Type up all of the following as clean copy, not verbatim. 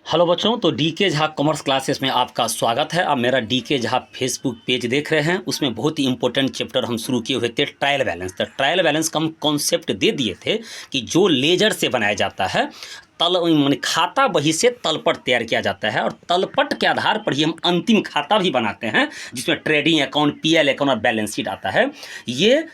Hello बच्चों, तो DK Jha commerce classes में आपका स्वागत है। आप मेरा डीके झा फेसबुक पेज देख रहे हैं। उसमें बहुत ही इंपॉर्टेंट चैप्टर हम शुरू किए हुए थे, ट्रायल बैलेंस। तो ट्रायल बैलेंस का हम कॉन्सेप्ट दे दिए थे कि जो लेजर से बनाया जाता है, माने खाता बही से तलपट तैयार किया जाता है, और तलपट के आधार पर ही हम अंतिम खाता भी बनाते हैं, जिसमें ट्रेडिंग अकाउंट, पीएल अकाउंट और बैलेंस शीट आता है। ये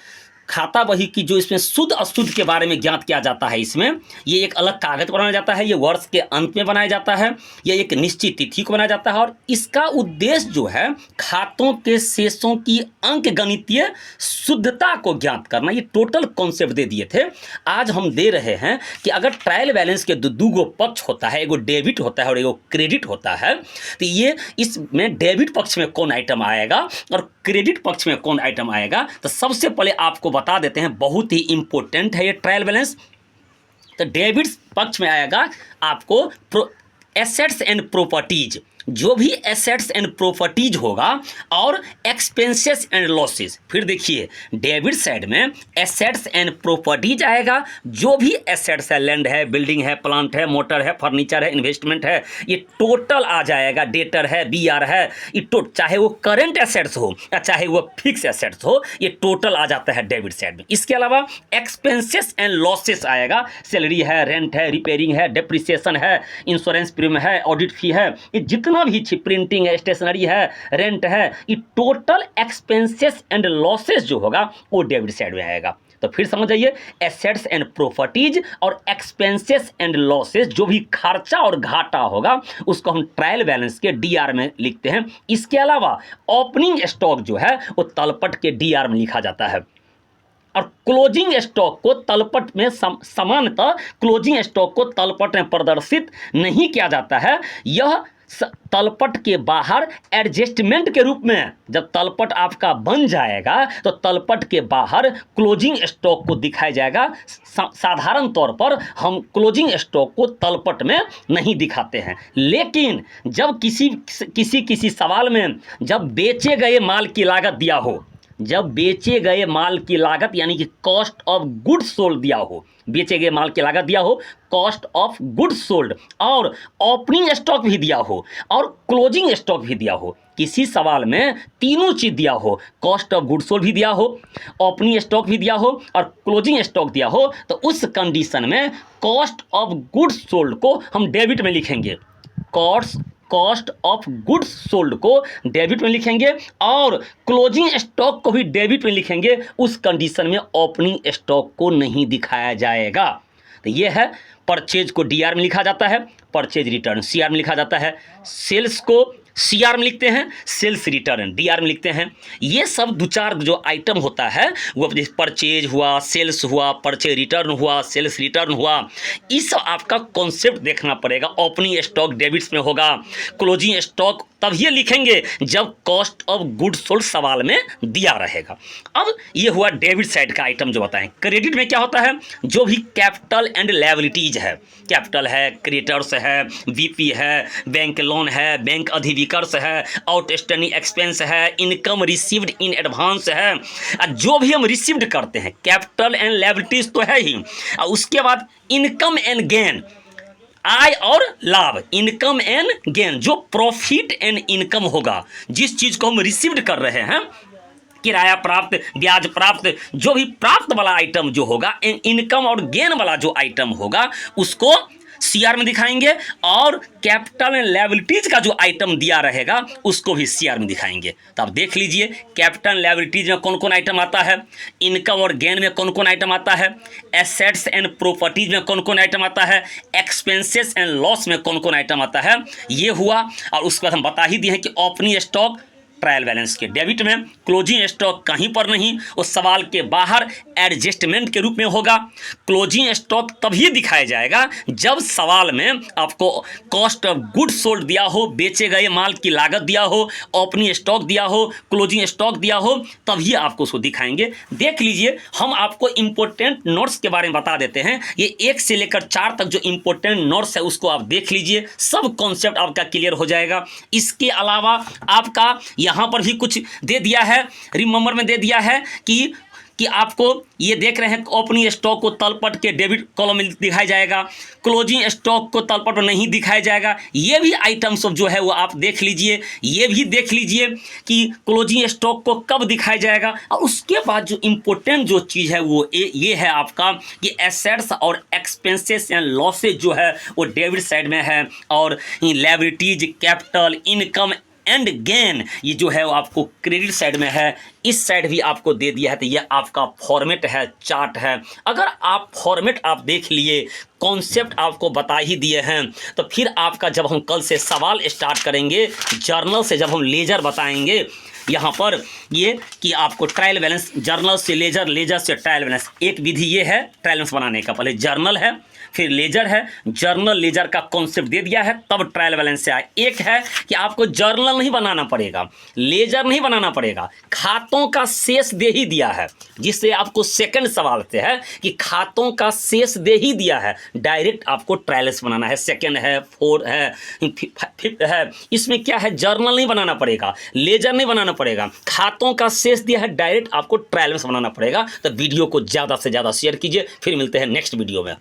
खाता बही की जो इसमें शुद्ध अशुद्ध के बारे में ज्ञात किया जाता है। इसमें ये एक अलग कागज बनाया जाता है, ये वर्ष के अंत में बनाया जाता है, ये एक निश्चित तिथि को बनाया जाता है, और इसका उद्देश्य जो है खातों के शेषों की अंक गणितीय शुद्धता को ज्ञात करना। ये टोटल कॉन्सेप्ट दे दिए थे। आज हम दे रहे हैं कि अगर ट्रायल बैलेंस के दो गो पक्ष होता है, एगो डेबिट होता है और एगो क्रेडिट होता है, तो ये इसमें डेबिट पक्ष में कौन आइटम आएगा और क्रेडिट पक्ष में कौन आइटम आएगा। तो सबसे पहले आपको बता देते हैं, बहुत ही इंपॉर्टेंट है ये ट्रायल बैलेंस। तो डेबिट पक्ष में आएगा आपको एसेट्स एंड प्रॉपर्टीज, जो भी एसेट्स एंड प्रॉपर्टीज होगा, और एक्सपेंसेस एंड लॉसेस। फिर देखिए, डेबिट साइड में एसेट्स एंड प्रॉपर्टीज आएगा, जो भी एसेट्स है, लैंड है, बिल्डिंग है, प्लांट है, मोटर है, फर्नीचर है, इन्वेस्टमेंट है, ये टोटल आ जाएगा। डेटर है, बीआर है, ये चाहे वो करेंट एसेट्स हो या चाहे वो फिक्स एसेट्स हो, ये टोटल आ जाता है डेबिट साइड में। इसके अलावा एक्सपेंसेस एंड लॉसेस आएगा, सैलरी है, रेंट है, रिपेयरिंग है, डेप्रिसिएशन है, इंश्योरेंस प्रीमियम है, ऑडिट फी है, ये जितना भी प्रिंटिंग है, स्टेशनरी है, रेंट है, ये टोटल एक्सपेंसेस एंड लॉसेस जो होगा वो डेबिट साइड में आएगा। तो फिर समझ जाइए, एसेट्स एंड प्रॉपर्टीज और एक्सपेंसेस एंड लॉसेस, जो भी खर्चा और घाटा होगा, उसको हम ट्रायल बैलेंस के डीआर में लिखते हैं। इसके अलावा ओपनिंग स्टॉक जो है वो तलपट के डीआर में लिखा जाता है, और क्लोजिंग स्टॉक को तलपट में सामान्यतः क्लोजिंग स्टॉक को तलपट में प्रदर्शित नहीं किया जाता है। यह तलपट के बाहर एडजस्टमेंट के रूप में, जब तलपट आपका बन जाएगा तो तलपट के बाहर क्लोजिंग स्टॉक को दिखाया जाएगा। साधारण तौर पर हम क्लोजिंग स्टॉक को तलपट में नहीं दिखाते हैं, लेकिन जब किसी सवाल में जब बेचे गए माल की लागत दिया हो, जब बेचे गए माल की लागत यानी कि कॉस्ट ऑफ गुड्स सोल्ड दिया हो, बेचे गए माल की लागत दिया हो, कॉस्ट ऑफ गुड्स सोल्ड, और ओपनिंग स्टॉक भी दिया हो और क्लोजिंग स्टॉक भी दिया हो, किसी सवाल में तीनों चीज दिया हो, कॉस्ट ऑफ गुड्स सोल्ड भी दिया हो, ओपनिंग स्टॉक भी दिया हो और क्लोजिंग स्टॉक दिया हो, तो उस कंडीशन में कॉस्ट ऑफ गुड्स सोल्ड को हम डेबिट में लिखेंगे, कॉस्ट ऑफ गुड्स सोल्ड को डेबिट में लिखेंगे, और क्लोजिंग स्टॉक को भी डेबिट में लिखेंगे। उस कंडीशन में ओपनिंग स्टॉक को नहीं दिखाया जाएगा। तो ये है, परचेज को डीआर में लिखा जाता है, परचेज रिटर्न सीआर में लिखा जाता है, सेल्स को सीआर में लिखते हैं, सेल्स रिटर्न डीआर में लिखते हैं। ये सब दो चार जो आइटम होता है, वो परचेज हुआ, सेल्स हुआ, परचेज रिटर्न हुआ, सेल्स रिटर्न हुआ, इस आपका कॉन्सेप्ट देखना पड़ेगा। ओपनिंग स्टॉक डेबिट्स में होगा, क्लोजिंग स्टॉक तब ये लिखेंगे जब कॉस्ट ऑफ गुड्स सोल्ड सवाल में दिया रहेगा। अब ये हुआ डेबिट साइड का आइटम जो बताएं। क्रेडिट में क्या होता है, जो भी कैपिटल एंड लायबिलिटीज है, कैपिटल है, क्रेडिटर्स है, वीपी है, बैंक लोन है, बैंक अधिविकर्स है, आउटस्टैंडिंग एक्सपेंस है, इनकम रिसीव्ड इन एडवांस है, जो भी हम रिसीव्ड करते हैं, कैपिटल एंड लायबिलिटीज तो है ही, और उसके बाद इनकम एंड गेन, आय और लाभ, इनकम एंड गेन, जो प्रॉफिट एंड इनकम होगा, जिस चीज़ को हम रिसीव्ड कर रहे हैं, किराया प्राप्त, ब्याज प्राप्त, जो भी प्राप्त वाला आइटम जो होगा, इनकम और गेन वाला जो आइटम होगा, उसको सीआर में दिखाएंगे, और कैपिटल एंड लायबिलिटीज का जो आइटम दिया रहेगा उसको भी सीआर में दिखाएंगे। तो आप देख लीजिए, कैपिटल लायबिलिटीज में कौन कौन आइटम आता है, इनकम और गेन में कौन कौन आइटम आता है, एसेट्स एंड प्रॉपर्टीज में कौन कौन आइटम आता है, एक्सपेंसेस एंड लॉस में कौन कौन आइटम आता है, ये हुआ। और उसके बाद हम बता ही दिए हैं कि ओपनिंग स्टॉक ट्रायल बैलेंस के डेबिट में, क्लोजिंग स्टॉक कहीं पर नहीं, उस सवाल के बाहर एडजस्टमेंट के रूप में होगा। क्लोजिंग स्टॉक तभी दिखाया जाएगा जब सवाल में आपको कॉस्ट ऑफ गुड्स सोल्ड दिया हो, बेचे गए माल की लागत दिया हो, ओपनिंग स्टॉक दिया हो, क्लोजिंग स्टॉक दिया हो, तभी आपको उसको दिखाएंगे। देख लीजिए, हम आपको इंपॉर्टेंट नोट्स के बारे में बता देते हैं। ये 1 से लेकर 4 तक जो इंपॉर्टेंट नोट्स है उसको आप देख लीजिए, सब कॉन्सेप्ट आपका क्लियर हो जाएगा। इसके अलावा आपका यहाँ पर भी कुछ दे दिया है, रिमेंबर में दे दिया है कि कि आपको ये देख रहे हैं ओपनिंग स्टॉक को तलपट के डेबिट कॉलम में दिखाया जाएगा, क्लोजिंग स्टॉक को तलपट में नहीं दिखाया जाएगा। ये भी आइटम्स जो है वो आप देख लीजिए, ये भी देख लीजिए कि क्लोजिंग स्टॉक को कब दिखाया जाएगा। और उसके बाद जो इम्पोर्टेंट जो चीज़ है वो ये है आपका कि एसेट्स और एक्सपेंसेस एंड लॉसेज जो है वो डेबिट साइड में है, और liabilities, capital, income and gain ये जो है वो आपको क्रेडिट साइड में है। इस साइड भी आपको दे दिया है। तो ये आपका फॉर्मेट है, चार्ट है। अगर आप फॉर्मेट आप देख लिए, कॉन्सेप्ट आपको बता ही दिए हैं, तो फिर आपका जब हम कल से सवाल स्टार्ट करेंगे जर्नल से, जब हम लेजर बताएंगे यहाँ पर ये कि आपको ट्रायल बैलेंस, जर्नल से लेजर, लेजर से ट्रायल बैलेंस, एक विधि ये है ट्रायल बैलेंस बनाने का। पहले जर्नल है, फिर लेजर है, जर्नल लेजर का कॉन्सेप्ट दे दिया है, तब ट्रायल बैलेंस से आए। एक है कि आपको जर्नल नहीं बनाना पड़ेगा, लेजर नहीं बनाना पड़ेगा, खातों का शेष दे ही दिया है, जिससे आपको सेकंड सवाल से है कि खातों का शेष दे ही दिया है, डायरेक्ट आपको ट्रायल बैलेंस बनाना है। सेकंड है, फोर्थ है, फिफ्थ है, इसमें क्या है, जर्नल नहीं बनाना पड़ेगा, लेजर नहीं बनाना पड़ेगा, खातों का शेष दिया है, डायरेक्ट आपको ट्रायल बैलेंस बनाना पड़ेगा। तो वीडियो को ज़्यादा से ज़्यादा शेयर कीजिए। फिर मिलते हैं नेक्स्ट वीडियो में।